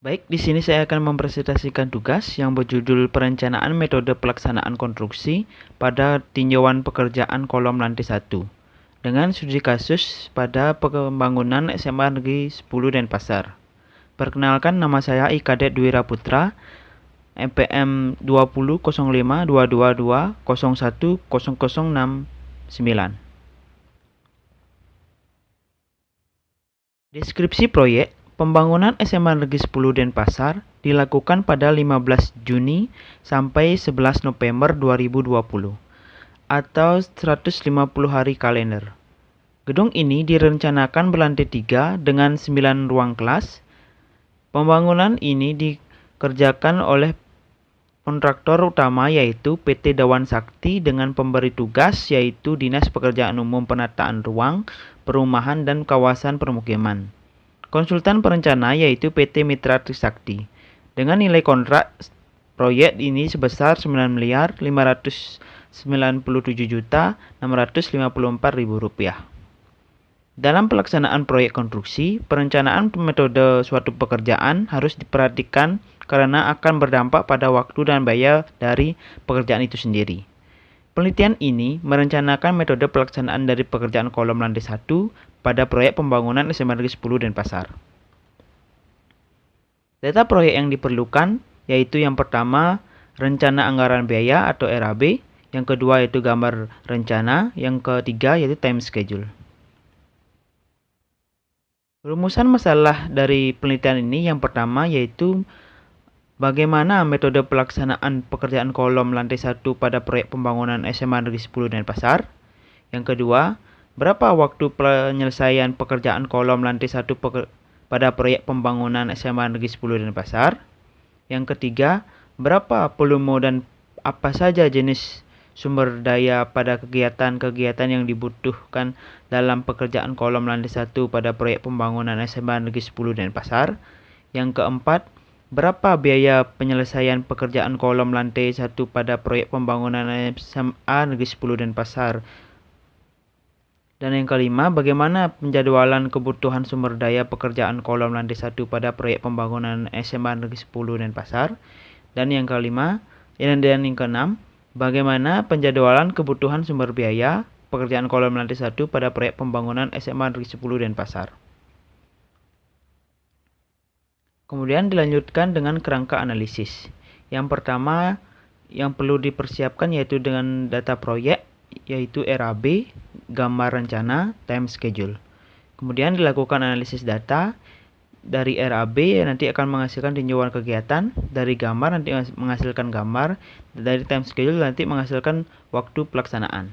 Baik, di sini saya akan mempresentasikan tugas yang berjudul perencanaan metode pelaksanaan konstruksi pada tinjauan pekerjaan kolom lantai 1 dengan studi kasus pada pembangunan SMA Negeri 10 Denpasar. Perkenalkan, nama saya I Kadet Dwi Raputra, MPM 20052220101069. Deskripsi proyek pembangunan SMA Negeri 10 Denpasar dilakukan pada 15 Juni sampai 11 November 2020 atau 150 hari kalender. Gedung ini direncanakan berlantai 3 dengan 9 ruang kelas. Pembangunan ini dikerjakan oleh kontraktor utama yaitu PT Dawan Sakti dengan pemberi tugas yaitu Dinas Pekerjaan Umum Penataan Ruang, Perumahan dan Kawasan Permukiman. Konsultan perencana yaitu PT Mitra Trisakti. Dengan nilai kontrak proyek ini sebesar Rp9.597.654.000. Dalam pelaksanaan proyek konstruksi, perencanaan metode suatu pekerjaan harus diperhatikan karena akan berdampak pada waktu dan biaya dari pekerjaan itu sendiri. Penelitian ini merencanakan metode pelaksanaan dari pekerjaan kolom lantai 1 pada proyek pembangunan SMA Negeri 10 Denpasar. Data proyek yang diperlukan yaitu yang pertama, rencana anggaran biaya atau RAB, yang kedua yaitu gambar rencana, yang ketiga yaitu time schedule. Rumusan masalah dari penelitian ini yang pertama yaitu bagaimana metode pelaksanaan pekerjaan kolom lantai 1 pada proyek pembangunan SMA Negeri 10 Denpasar. Yang kedua, berapa waktu penyelesaian pekerjaan kolom lantai 1 pada proyek pembangunan SMA Negeri 10 Denpasar. Yang ketiga, berapa volume dan apa saja jenis sumber daya pada kegiatan-kegiatan yang dibutuhkan dalam pekerjaan kolom lantai 1 pada proyek pembangunan SMA Negeri 10 Denpasar. Yang keempat, berapa biaya penyelesaian pekerjaan kolom lantai 1 pada proyek pembangunan SMA Negeri 10 Denpasar. Dan yang kelima, bagaimana penjadwalan kebutuhan sumber daya pekerjaan kolom lantai 1 pada proyek pembangunan SMA Negeri 10 Denpasar. Dan yang kelima, dan yang keenam, bagaimana penjadwalan kebutuhan sumber biaya pekerjaan kolom lantai 1 pada proyek pembangunan SMA Negeri 10 Denpasar. Kemudian dilanjutkan dengan kerangka analisis. Yang pertama yang perlu dipersiapkan yaitu dengan data proyek, yaitu RAB, gambar rencana, time schedule. Kemudian dilakukan analisis data. Dari RAB nanti akan menghasilkan tinjauan kegiatan, dari gambar nanti menghasilkan gambar, dari time schedule nanti menghasilkan waktu pelaksanaan.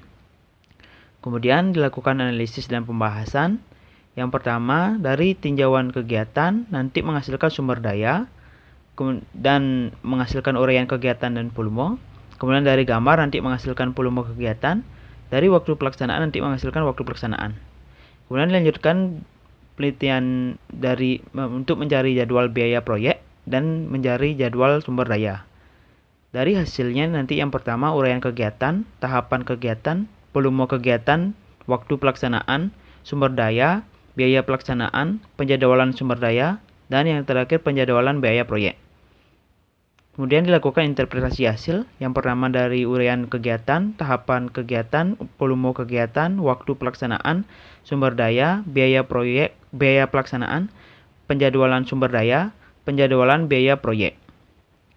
Kemudian dilakukan analisis dan pembahasan. Yang pertama, dari tinjauan kegiatan nanti menghasilkan sumber daya dan menghasilkan uraian kegiatan dan volume. Kemudian dari gambar nanti menghasilkan volume kegiatan, dari waktu pelaksanaan nanti menghasilkan waktu pelaksanaan. Kemudian dilanjutkan penelitian untuk mencari jadwal biaya proyek dan mencari jadwal sumber daya. Dari hasilnya nanti yang pertama uraian kegiatan, tahapan kegiatan, volume kegiatan, waktu pelaksanaan, sumber daya, biaya pelaksanaan, penjadwalan sumber daya, dan yang terakhir penjadwalan biaya proyek. Kemudian dilakukan interpretasi hasil. Yang pertama dari uraian kegiatan, tahapan kegiatan, volume kegiatan, waktu pelaksanaan, sumber daya, biaya proyek, biaya pelaksanaan, penjadwalan sumber daya, penjadwalan biaya proyek.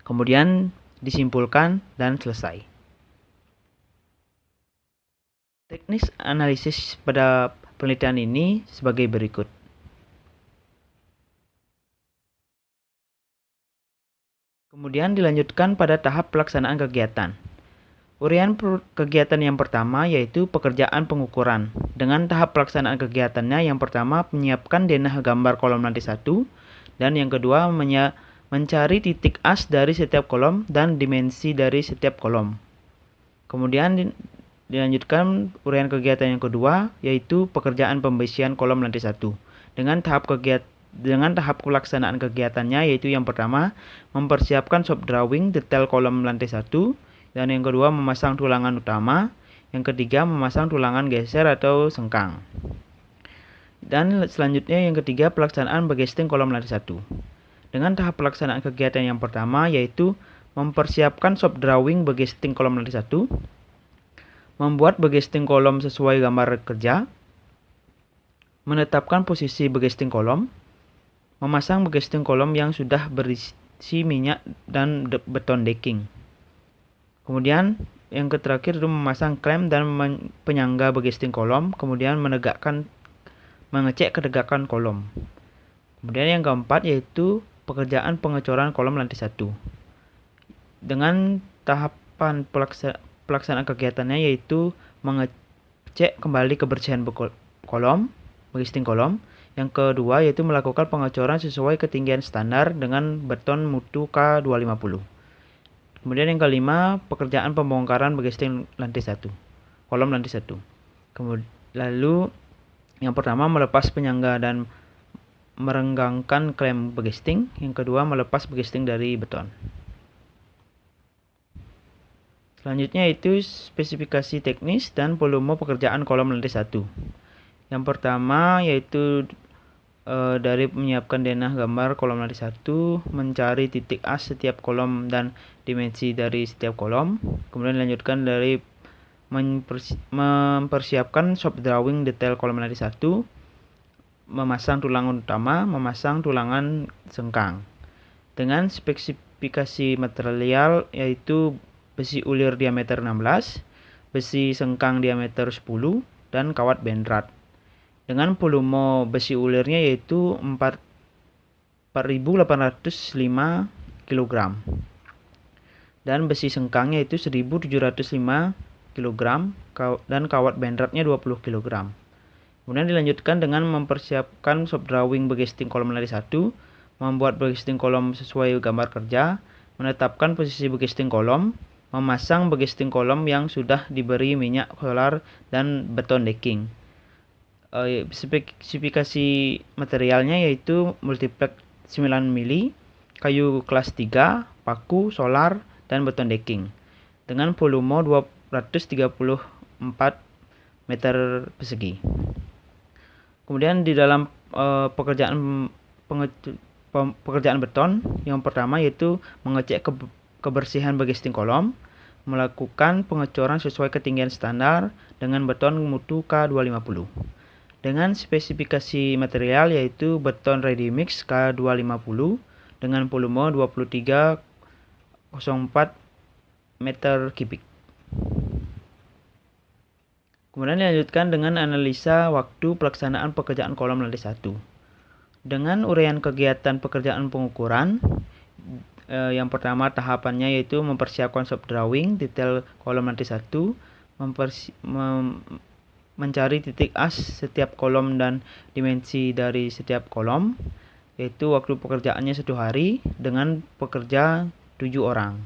Kemudian disimpulkan dan selesai. Teknis analisis pada penelitian ini sebagai berikut. Kemudian dilanjutkan pada tahap pelaksanaan kegiatan. Uraian kegiatan yang pertama yaitu pekerjaan pengukuran. Dengan tahap pelaksanaan kegiatannya yang pertama menyiapkan denah gambar kolom lantai 1 dan yang kedua mencari titik as dari setiap kolom dan dimensi dari setiap kolom. Kemudian dilanjutkan uraian kegiatan yang kedua yaitu pekerjaan pembersihan kolom lantai 1. Dengan tahap pelaksanaan kegiatannya yaitu yang pertama mempersiapkan shop drawing detail kolom lantai 1 dan yang kedua memasang tulangan utama, yang ketiga memasang tulangan geser atau sengkang. Dan selanjutnya yang ketiga pelaksanaan bagesting kolom lantai 1. dengan tahap pelaksanaan kegiatan yang pertama yaitu mempersiapkan soft drawing begesting kolom lantai 1, membuat begesting kolom sesuai gambar kerja, menetapkan posisi begesting kolom, memasang begesting kolom yang sudah berisi minyak dan beton decking. Kemudian yang terakhir itu memasang klem dan penyangga begesting kolom, kemudian mengecek ketegangan kolom. Kemudian yang keempat yaitu pekerjaan pengecoran kolom lantai 1. Dengan tahapan pelaksanaan kegiatannya yaitu mengecek kembali kebersihan kolom, begesting kolom. Yang kedua yaitu melakukan pengecoran sesuai ketinggian standar dengan beton mutu K250. Kemudian yang kelima, pekerjaan pembongkaran begesting lantai 1, kolom lantai 1. Lalu yang pertama melepas penyangga dan merenggangkan klem begesting. Yang kedua melepas begesting dari beton. Selanjutnya itu spesifikasi teknis dan volume pekerjaan kolom lantai 1. Yang pertama yaitu dari menyiapkan denah gambar kolom lantai 1, mencari titik as setiap kolom dan dimensi dari setiap kolom. Kemudian dilanjutkan dari mempersiapkan soft drawing detail kolom lantai 1, memasang tulangan utama, memasang tulangan sengkang. Dengan spesifikasi material yaitu besi ulir diameter 16, besi sengkang diameter 10, dan kawat benrat. Dengan volume besi ulirnya yaitu 4.805 kg. Dan besi sengkangnya yaitu 1.705 kg dan kawat benratnya 20 kg. Kemudian dilanjutkan dengan mempersiapkan soft drawing begesting kolom lantai 1, membuat begesting kolom sesuai gambar kerja, menetapkan posisi begesting kolom, memasang begesting kolom yang sudah diberi minyak solar dan beton decking. Spesifikasi materialnya yaitu multiplex 9 mili, kayu kelas 3, paku, solar, dan beton decking dengan volume 234 meter persegi. Kemudian di dalam pekerjaan beton yang pertama yaitu mengecek kebersihan begesting kolom, melakukan pengecoran sesuai ketinggian standar dengan beton mutu K250. Dengan spesifikasi material yaitu beton ready mix K250 dengan volume 2304 meter kubik. Kemudian dilanjutkan dengan analisa waktu pelaksanaan pekerjaan kolom lantai 1. Dengan uraian kegiatan pekerjaan pengukuran, yang pertama tahapannya yaitu mempersiapkan soft drawing detail kolom lantai 1, mencari titik as setiap kolom dan dimensi dari setiap kolom, yaitu waktu pekerjaannya 1 hari dengan pekerja 7 orang.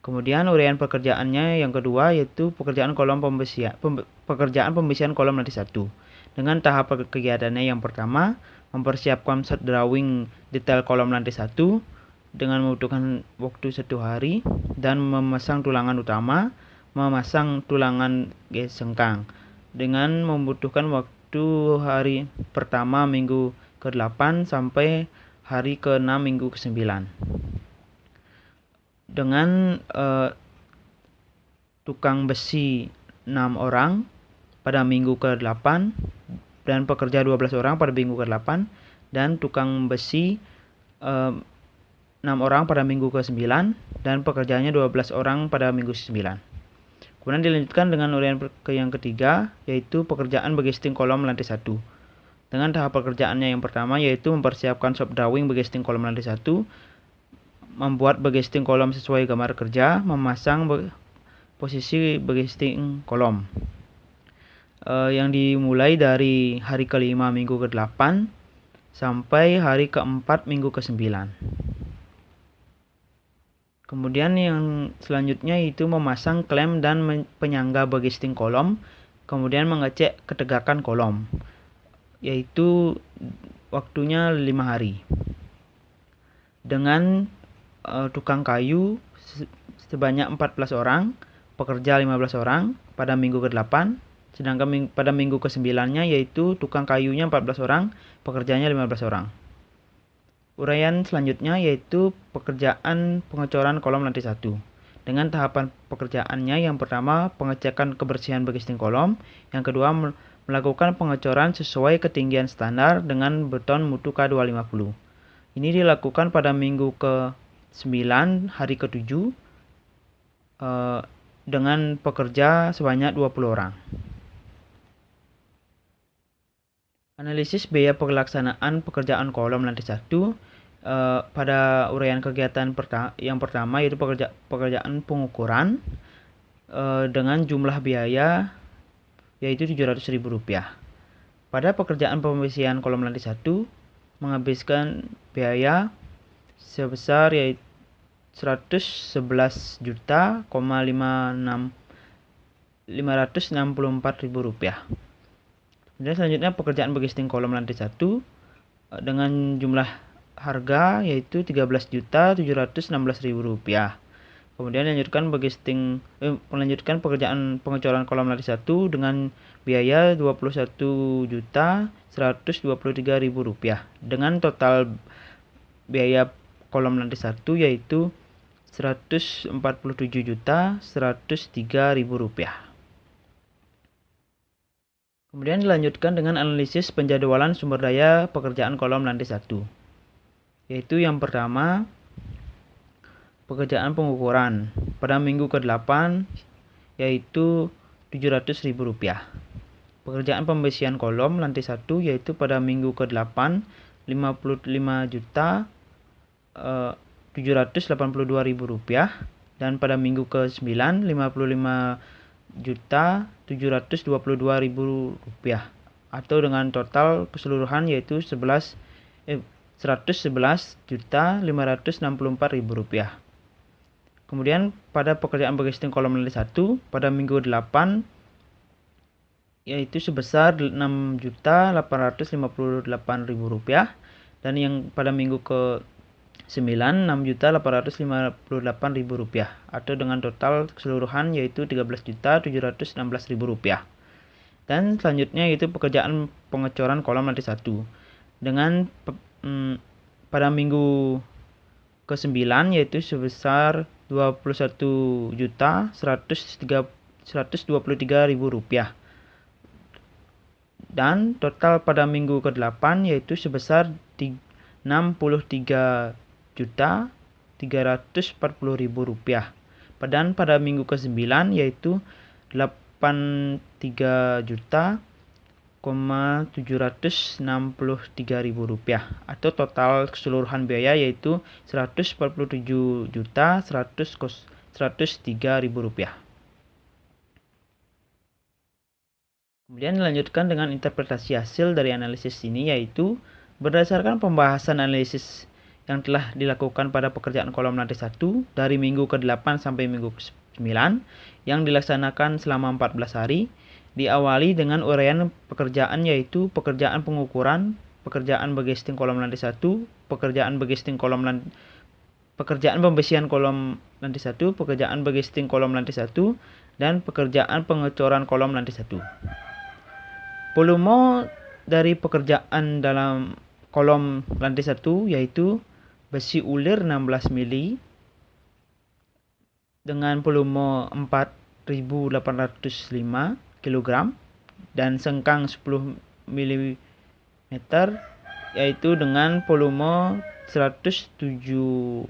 Kemudian uraian pekerjaannya yang kedua yaitu pekerjaan pembersihan kolom lantai 1. Dengan tahap kegiatannya yang pertama mempersiapkan soft drawing detail kolom lantai 1 dengan membutuhkan waktu 1 hari dan memasang tulangan utama, memasang tulangan sengkang dengan membutuhkan waktu hari pertama minggu ke-8 sampai hari ke-6 minggu ke-9. Dengan tukang besi 6 orang pada minggu ke-8 dan pekerja 12 orang pada minggu ke-8 dan tukang besi 6 orang pada minggu ke-9 dan pekerjaannya 12 orang pada minggu ke-9. Kemudian dilanjutkan dengan uraian yang ketiga yaitu pekerjaan begesting kolom lantai 1. Dengan tahap pekerjaannya yang pertama yaitu mempersiapkan soft drawing begesting kolom lantai 1, membuat begesting kolom sesuai gambar kerja, memasang posisi begesting kolom. Yang dimulai dari hari ke-5 minggu ke-8 sampai hari ke-4 minggu ke-9. Kemudian yang selanjutnya itu memasang klem dan penyangga begesting kolom, kemudian mengecek ketegangan kolom, yaitu waktunya 5 hari. Dengan tukang kayu sebanyak 14 orang, pekerja 15 orang pada minggu ke-8, sedangkan pada minggu ke-9-nya yaitu tukang kayunya 14 orang, pekerjanya 15 orang. Uraian selanjutnya yaitu pekerjaan pengecoran kolom lantai 1. Dengan tahapan pekerjaannya, yang pertama pengecekan kebersihan bagisting kolom, yang kedua melakukan pengecoran sesuai ketinggian standar dengan beton mutu K250. Ini dilakukan pada minggu ke-9 hari ke-7 dengan pekerja sebanyak 20 orang. Analisis biaya pelaksanaan pekerjaan kolom lantai 1 pada uraian kegiatan yang pertama yaitu pekerjaan pengukuran dengan jumlah biaya yaitu Rp700.000. Pada pekerjaan pembersihan kolom lantai 1 menghabiskan biaya sebesar yaitu Rp111.564.000. Kemudian selanjutnya pekerjaan bagisting kolom lantai 1 dengan jumlah harga yaitu Rp13.716.000. Kemudian melanjutkan pekerjaan pengecoran kolom lantai 1 dengan biaya Rp21.123.000 dengan total biaya kolom lantai 1 yaitu Rp147.103.000. Kemudian dilanjutkan dengan analisis penjadwalan sumber daya pekerjaan kolom lantai 1. Yaitu yang pertama, pekerjaan pengukuran pada minggu ke-8 yaitu Rp700.000. Pekerjaan pembersihan kolom lantai 1 yaitu pada minggu ke-8 Rp55.782.000 dan pada minggu ke-9 Rp55.722.000 atau dengan total keseluruhan yaitu Rp111.564.000. Kemudian pada pekerjaan bagisting kolom lantai 1 pada minggu 8 yaitu sebesar Rp6.858.000 dan yang pada minggu ke-9 Rp6.858.000 atau dengan total keseluruhan yaitu Rp13.716.000. Dan selanjutnya yaitu pekerjaan pengecoran kolom lantai 1 dengan pada minggu ke-9 yaitu sebesar Rp21.123.000 dan total pada minggu ke-8 yaitu sebesar Rp63.340.000 dan pada minggu ke-9 yaitu Rp83.763.000 atau total keseluruhan biaya yaitu Rp147.103.000. Kemudian dilanjutkan dengan interpretasi hasil dari analisis ini yaitu berdasarkan pembahasan analisis yang telah dilakukan pada pekerjaan kolom lantai 1 dari minggu ke-8 sampai minggu ke-9 yang dilaksanakan selama 14 hari, diawali dengan uraian pekerjaan yaitu pekerjaan pengukuran, pekerjaan bagisting kolom lantai 1, pekerjaan pembersihan kolom lantai 1, pekerjaan bagisting kolom lantai 1, dan pekerjaan pengecoran kolom lantai 1. Volume dari pekerjaan dalam kolom lantai 1 yaitu besi ulir 16 mili dengan volume 4.805 kg dan sengkang 10 mm yaitu dengan volume 1.705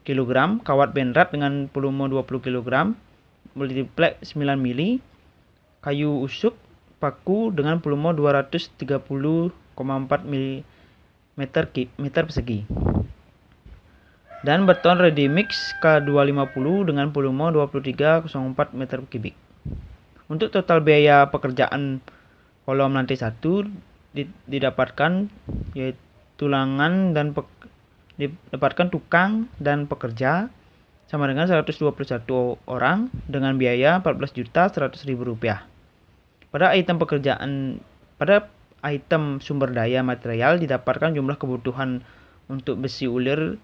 kg, kawat benrat dengan volume 20 kg, multiplex 9 mili, kayu usuk paku dengan volume 230,4 meter persegi, dan beton ready mix K250 dengan volume 23,04 meter kubik. Untuk total biaya pekerjaan kolom lantai 1 didapatkan yaitu didapatkan tukang dan pekerja sama dengan 121 orang dengan biaya Rp14.100.000. Pada item sumber daya material didapatkan jumlah kebutuhan untuk besi ulir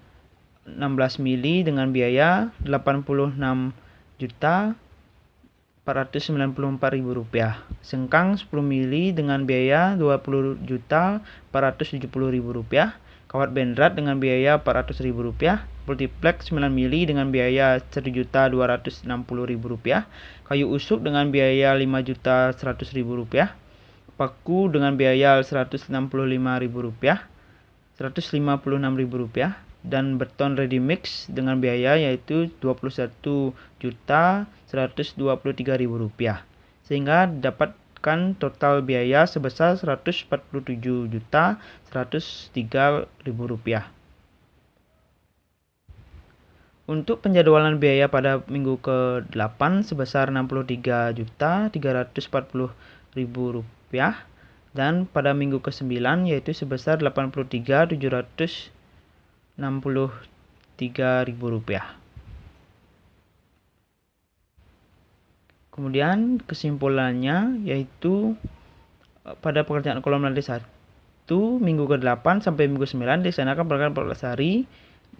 16 mili dengan biaya Rp86 juta Rp494.000. Sengkang 10 mili dengan biaya Rp20.470.000. Kawat benrat dengan biaya Rp400.000. Multiplex 9 mili dengan biaya Rp1.260.000. Kayu usuk dengan biaya Rp5.100.000. Paku dengan biaya Rp165.000. Rp156.000. Dan beton ready mix dengan biaya yaitu Rp21.123.000, sehingga dapatkan total biaya sebesar Rp147.103.000. Untuk penjadwalan biaya pada minggu ke-8 sebesar Rp63.340.000 dan pada minggu ke-9 yaitu sebesar Rp83.763.000. Kemudian kesimpulannya yaitu pada pekerjaan kolom lantai 1 minggu ke-8 sampai minggu 9 dilaksanakan program 14 hari,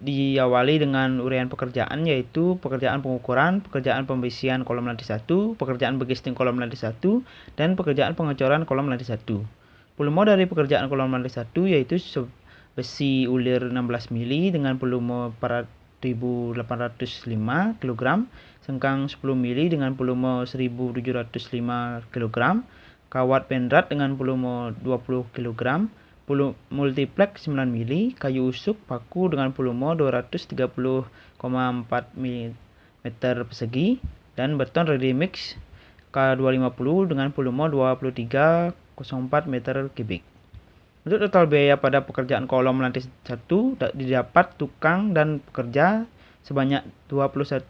diawali dengan uraian pekerjaan yaitu pekerjaan pengukuran, pekerjaan pembersihan kolom lantai 1, pekerjaan bagesting kolom lantai 1, dan pekerjaan pengecoran kolom lantai 1. Volume dari pekerjaan kolom lantai 1 yaitu besi ulir 16 mili dengan volume 4.805 kg, sengkang 10 mili dengan volume 1.705 kg, kawat benrat dengan volume 20 kg, multiplex 9 mili, kayu usuk paku dengan volume 230,4 mm persegi, dan beton ready mix K250 dengan volume 23,04 meter kubik. Untuk total biaya pada pekerjaan kolom lantai 1 didapat tukang dan pekerja sebanyak 121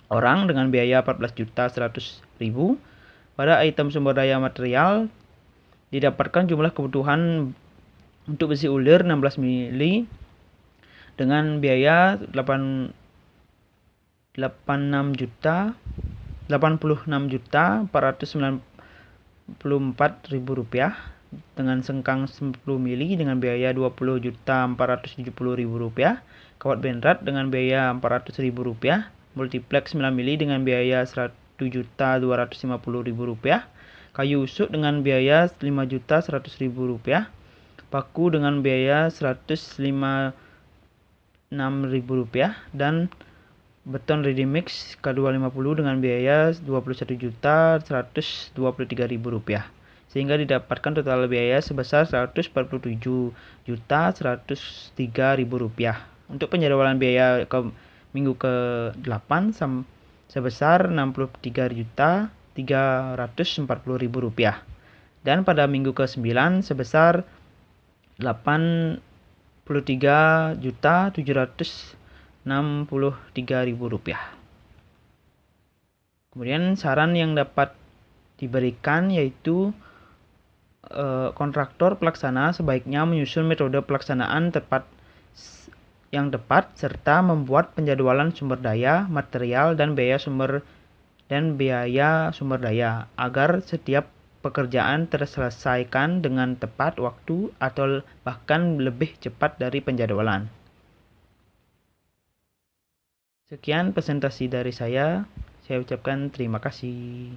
orang dengan biaya Rp14.100.000. Pada item sumber daya material didapatkan jumlah kebutuhan untuk besi ulir 16 mili dengan biaya Rp86.494.000 dengan sengkang 10 mili dengan biaya Rp20.470.000, kawat benrat dengan biaya Rp400.000, multiplex 9 mili dengan biaya Rp1.250.000, kayu usuk dengan biaya Rp5.100.000, paku dengan biaya Rp156.000, dan beton ready mix K250 dengan biaya Rp21.123.000, sehingga didapatkan total biaya sebesar Rp147.103.000. Untuk penjadwalan biaya ke minggu ke-8 sebesar Rp63.340.000 dan pada minggu ke-9 sebesar Rp83.763.000. Kemudian saran yang dapat diberikan yaitu kontraktor pelaksana sebaiknya menyusun metode pelaksanaan yang tepat serta membuat penjadwalan sumber daya, material, dan biaya sumber daya agar setiap pekerjaan terselesaikan dengan tepat waktu atau bahkan lebih cepat dari penjadwalan. Sekian presentasi dari saya ucapkan terima kasih.